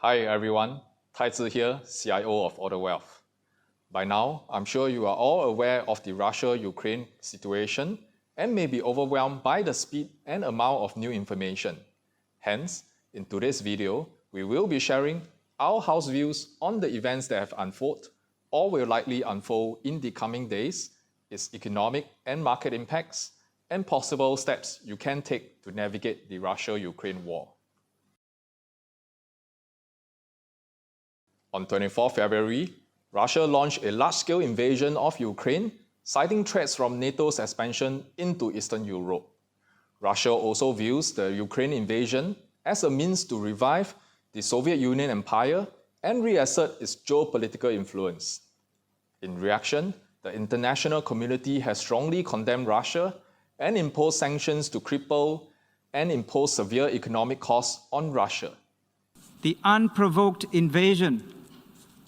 Hi everyone, Tai Zhi here, CIO of AutoWealth. By now, I'm sure you are all aware of the Russia-Ukraine situation and may be overwhelmed by the speed and amount of new information. Hence, in today's video, we will be sharing our house views on the events that have unfolded or will likely unfold in the coming days, its economic and market impacts, and possible steps you can take to navigate the Russia-Ukraine war. On 24 February, Russia launched a large-scale invasion of Ukraine, citing threats from NATO's expansion into Eastern Europe. Russia also views the Ukraine invasion as a means to revive the Soviet Union empire and reassert its geopolitical influence. In reaction, the international community has strongly condemned Russia and imposed sanctions to cripple and impose severe economic costs on Russia. The unprovoked invasion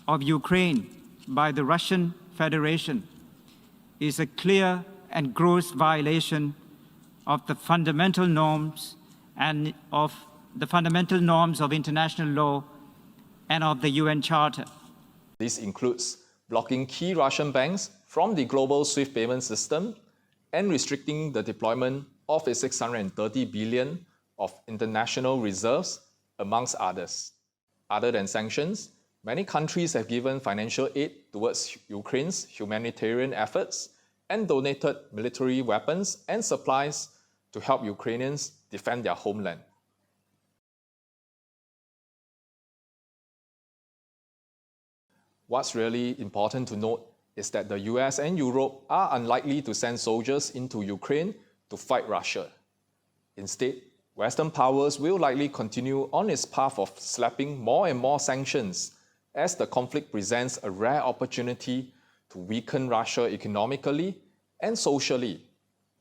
of Ukraine by the Russian Federation is a clear and gross violation of the fundamental norms of international law and of the UN Charter. This includes blocking key Russian banks from the global SWIFT payment system and restricting the deployment of a 630 billion of international reserves, amongst others. Other than sanctions, many countries have given financial aid towards Ukraine's humanitarian efforts and donated military weapons and supplies to help Ukrainians defend their homeland. What's really important to note is that the US and Europe are unlikely to send soldiers into Ukraine to fight Russia. Instead, Western powers will likely continue on its path of slapping more and more sanctions as the conflict presents a rare opportunity to weaken Russia economically and socially,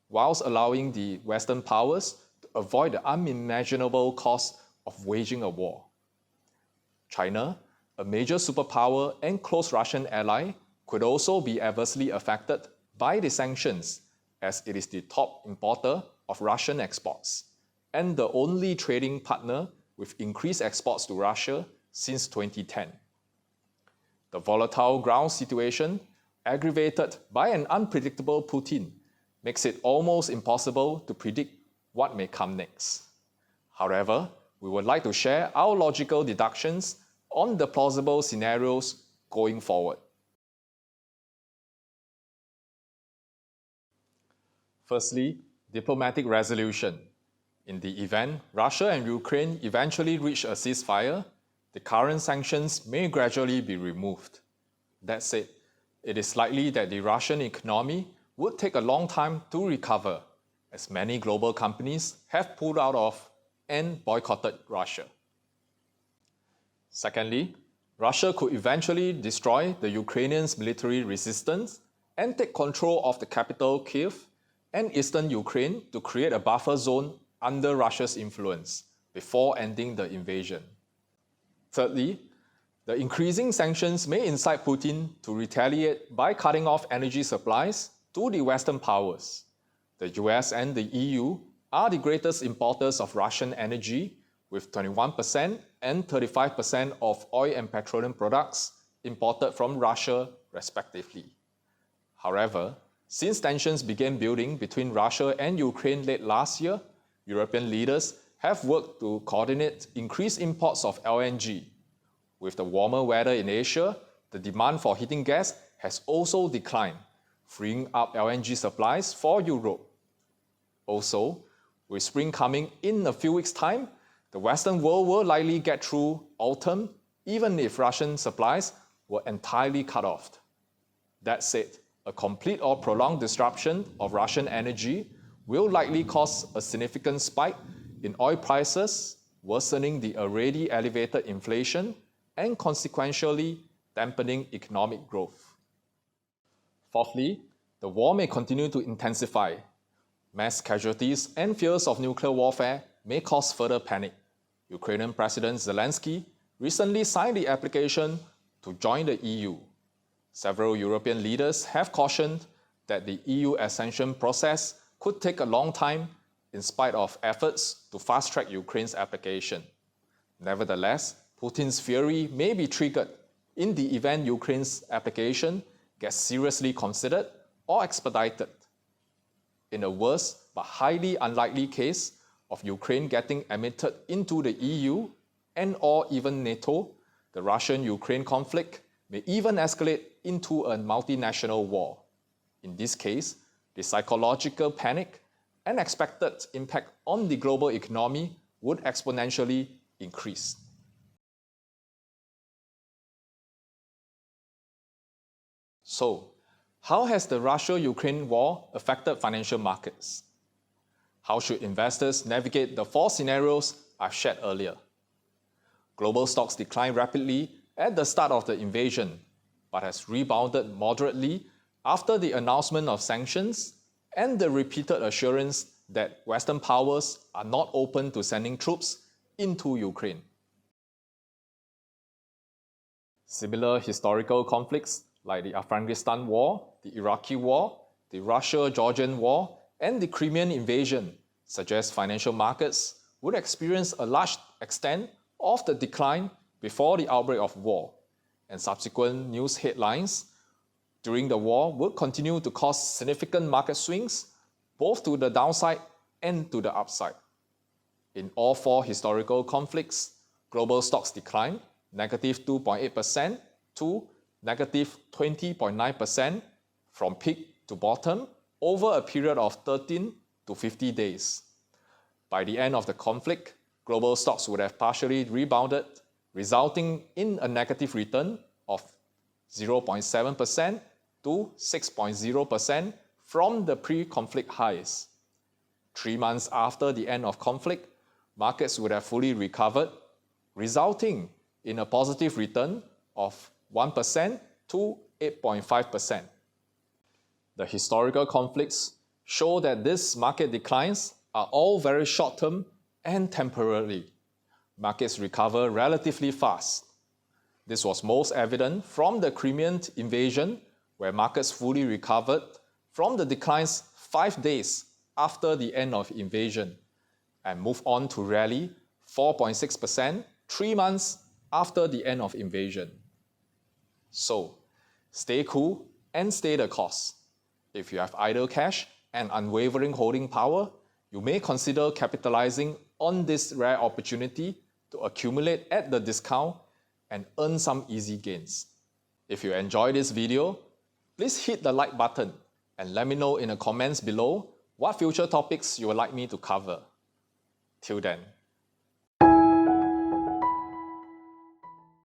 whilst allowing the Western powers to avoid the unimaginable cost of waging a war. China, a major superpower and close Russian ally, could also be adversely affected by the sanctions, as it is the top importer of Russian exports and the only trading partner with increased exports to Russia since 2010. The volatile ground situation, aggravated by an unpredictable Putin, makes it almost impossible to predict what may come next. However, we would like to share our logical deductions on the plausible scenarios going forward. Firstly, diplomatic resolution. In the event Russia and Ukraine eventually reach a ceasefire, the current sanctions may gradually be removed. That said, it is likely that the Russian economy would take a long time to recover, as many global companies have pulled out of and boycotted Russia. Secondly, Russia could eventually destroy the Ukrainians' military resistance and take control of the capital Kyiv and eastern Ukraine to create a buffer zone under Russia's influence before ending the invasion. Thirdly, the increasing sanctions may incite Putin to retaliate by cutting off energy supplies to the Western powers. The US and the EU are the greatest importers of Russian energy, with 21% and 35% of oil and petroleum products imported from Russia, respectively. However, since tensions began building between Russia and Ukraine late last year, European leaders have worked to coordinate increased imports of LNG. With the warmer weather in Asia, the demand for heating gas has also declined, freeing up LNG supplies for Europe. Also, with spring coming in a few weeks' time, the Western world will likely get through autumn, even if Russian supplies were entirely cut off. That said, a complete or prolonged disruption of Russian energy will likely cause a significant spike in oil prices, worsening the already elevated inflation and consequentially dampening economic growth. Fourthly, the war may continue to intensify. Mass casualties and fears of nuclear warfare may cause further panic. Ukrainian President Zelensky recently signed the application to join the EU. Several European leaders have cautioned that the EU accession process could take a long time in spite of efforts to fast-track Ukraine's application. Nevertheless, Putin's fury may be triggered in the event Ukraine's application gets seriously considered or expedited. In a worse but highly unlikely case of Ukraine getting admitted into the EU and/or even NATO, the Russian-Ukraine conflict may even escalate into a multinational war. In this case, the psychological panic and expected impact on the global economy would exponentially increase. So, how has the Russia-Ukraine war affected financial markets? How should investors navigate the 4 scenarios I've shared earlier? Global stocks declined rapidly at the start of the invasion, but has rebounded moderately after the announcement of sanctions and the repeated assurance that Western powers are not open to sending troops into Ukraine. Similar historical conflicts like the Afghanistan War, the Iraqi War, the Russia-Georgian War, and the Crimean invasion suggest financial markets would experience a large extent of the decline before the outbreak of war, and subsequent news headlines during the war would continue to cause significant market swings both to the downside and to the upside. In all 4 historical conflicts, global stocks declined negative 2.8% to negative 20.9% from peak to bottom over a period of 13 to 50 days. By the end of the conflict, global stocks would have partially rebounded, resulting in a negative return of 0.7% to 6.0% from the pre-conflict highs. 3 months after the end of conflict, markets would have fully recovered, resulting in a positive return of 1% to 8.5%. The historical conflicts show that these market declines are all very short-term and temporary. Markets recover relatively fast. This was most evident from the Crimean invasion, where markets fully recovered from the declines 5 days after the end of invasion and moved on to rally 4.6% 3 months after the end of invasion. So, stay cool and stay the course. If you have idle cash and unwavering holding power, you may consider capitalizing on this rare opportunity to accumulate at the discount and earn some easy gains. If you enjoyed this video, please hit the like button and let me know in the comments below what future topics you would like me to cover. Till then.